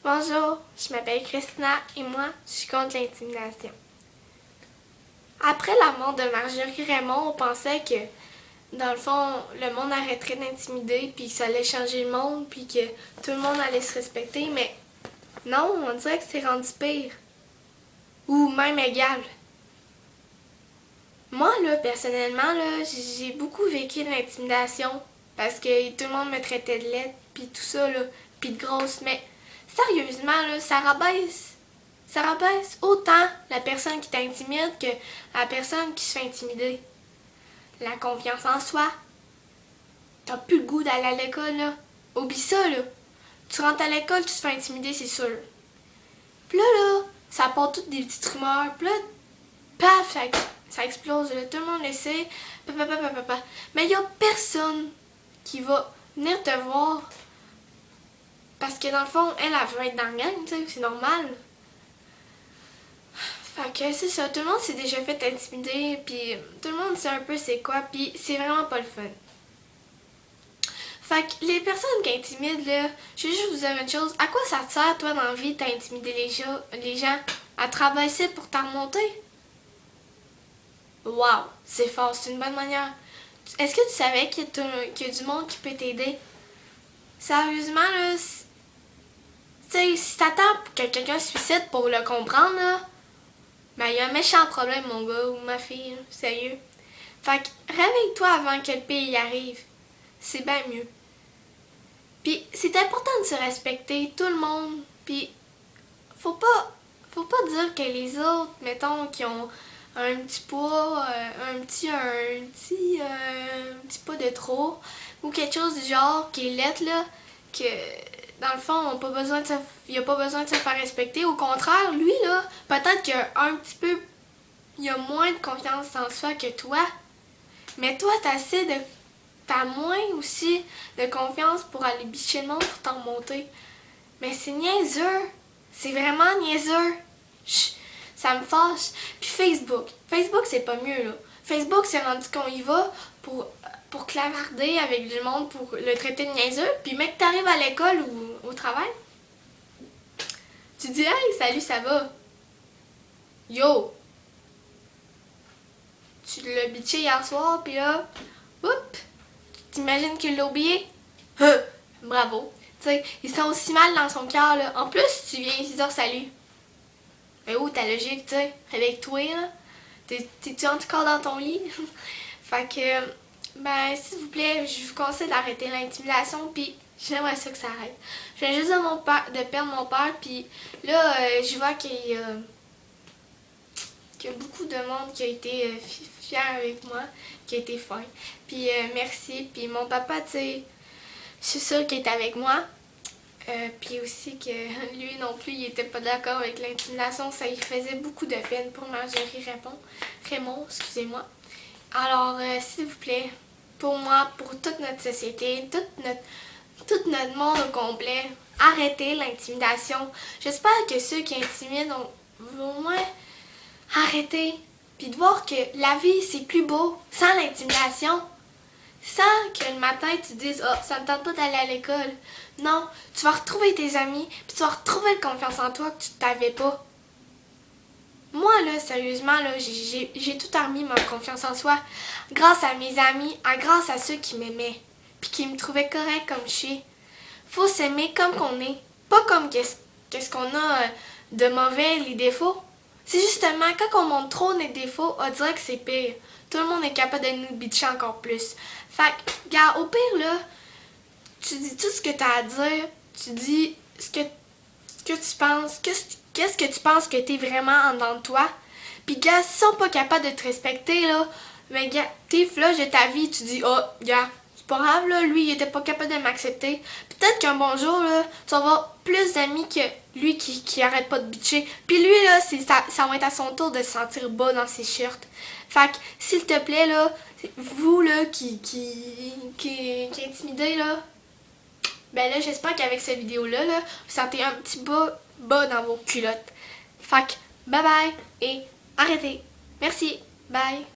Bonjour, je m'appelle Christina et moi, je suis contre l'intimidation. Après la mort de Marjorie Raymond, on pensait que, dans le fond, le monde arrêterait d'intimider, puis que ça allait changer le monde, puis que tout le monde allait se respecter, mais non, on dirait que c'est rendu pire. Ou même égal. Moi, là, personnellement, là, j'ai beaucoup vécu de l'intimidation, parce que tout le monde me traitait de laide, puis tout ça, là, puis de grosse, mais sérieusement, là, ça rabaisse autant la personne qui t'intimide que la personne qui se fait intimider. La confiance en soi. T'as plus le goût d'aller à l'école, là. Oublie ça, là. Tu rentres à l'école, tu te fais intimider, c'est sûr. Puis là, ça part toutes des petites rumeurs. Puis là, paf, ça explose, là. Tout le monde le sait. Mais il y a personne qui va venir te voir. Parce que dans le fond, elle veut être dans la gang, tu sais, c'est normal. Fait que c'est ça, tout le monde s'est déjà fait intimider, puis tout le monde sait un peu c'est quoi, puis c'est vraiment pas le fun. Fait que les personnes qui intimident, là, je vais juste vous dire une chose, à quoi ça te sert, toi, dans la vie, d'intimider les gens, à travailler pour t'en remonter? Wow, c'est fort, c'est une bonne manière. Est-ce que tu savais qu'il y a du monde qui peut t'aider? Sérieusement, là, tu sais, si t'attends que quelqu'un se suicide pour le comprendre, là, ben, il y a un méchant problème, mon gars ou ma fille, là, sérieux. Fait que réveille-toi avant que le pire y arrive. C'est bien mieux. Puis c'est important de se respecter, tout le monde. Puis faut pas dire que les autres, mettons, qui ont un petit poids, un petit pas de trop, ou quelque chose du genre qui est lettre, là, que dans le fond, il a pas besoin de se faire respecter. Au contraire, lui, là, peut-être qu'il a un petit peu, il a moins de confiance en soi que toi. Mais toi, t'as moins aussi de confiance pour aller bicher le monde pour t'en monter. Mais c'est niaiseux. C'est vraiment niaiseux. Ça me fâche. Puis Facebook, c'est pas mieux, là. Facebook, c'est rendu qu'on y va pour clavarder avec du monde, pour le traiter de niaiseux. Puis mec, t'arrives à l'école ou au travail, tu dis « Hey, salut, ça va? » Yo! Tu l'as bitché hier soir, puis là, oups! T'imagines qu'il l'a oublié? Bravo! Tu sais, il sent aussi mal dans son cœur, là. En plus, tu viens ici dire « Salut! » Mais où ta logique, tu sais? Avec toi, là? T'es-tu encore dans ton lit? Fait que, ben, s'il vous plaît, je vous conseille d'arrêter l'intimidation, puis j'aimerais ça que ça arrête. Je viens juste de perdre mon père, puis là, je vois qu'il y a beaucoup de monde qui a été fier avec moi, qui a été fin. Puis merci, puis mon papa, tu sais, je suis sûre qu'il est avec moi. Puis aussi que lui non plus, il était pas d'accord avec l'intimidation, ça lui faisait beaucoup de peine pour Marjorie Raymond, excusez-moi. Alors, s'il vous plaît, pour moi, pour toute notre société, tout notre monde au complet, arrêtez l'intimidation. J'espère que ceux qui intimident vont au moins arrêter, puis de voir que la vie, c'est plus beau sans l'intimidation. Sans que le matin, tu te dises « Oh, ça me tente pas d'aller à l'école. » Non, tu vas retrouver tes amis, puis tu vas retrouver la confiance en toi que tu t'avais pas. Moi, là, sérieusement, là, j'ai tout remis ma confiance en soi grâce à mes amis, grâce à ceux qui m'aimaient, puis qui me trouvaient correct comme je suis. Faut s'aimer comme qu'on est, pas comme qu'est-ce qu'on a de mauvais, les défauts. C'est justement quand on montre trop nos défauts, on dirait que c'est pire. Tout le monde est capable de nous bitcher encore plus. Fait que, gars, au pire, là, tu dis tout ce que t'as à dire, tu dis ce que tu penses, qu'est-ce que tu penses que t'es vraiment en dedans de toi. Puis, gars, s'ils sont pas capables de te respecter, là, mais gars, t'es flush de ta vie, tu dis, oh, gars, c'est pas grave, là, lui, il était pas capable de m'accepter. Peut-être qu'un bon jour, là, tu vas avoir plus d'amis que lui qui arrête pas de bitcher. Puis lui, là, ça va être à son tour de se sentir bas dans ses shirts. Fait que, s'il te plaît, là, vous, là, qui intimidez, là, ben là, j'espère qu'avec cette vidéo-là, là, vous sentez un petit bas dans vos culottes. Fait que, bye bye et arrêtez. Merci. Bye.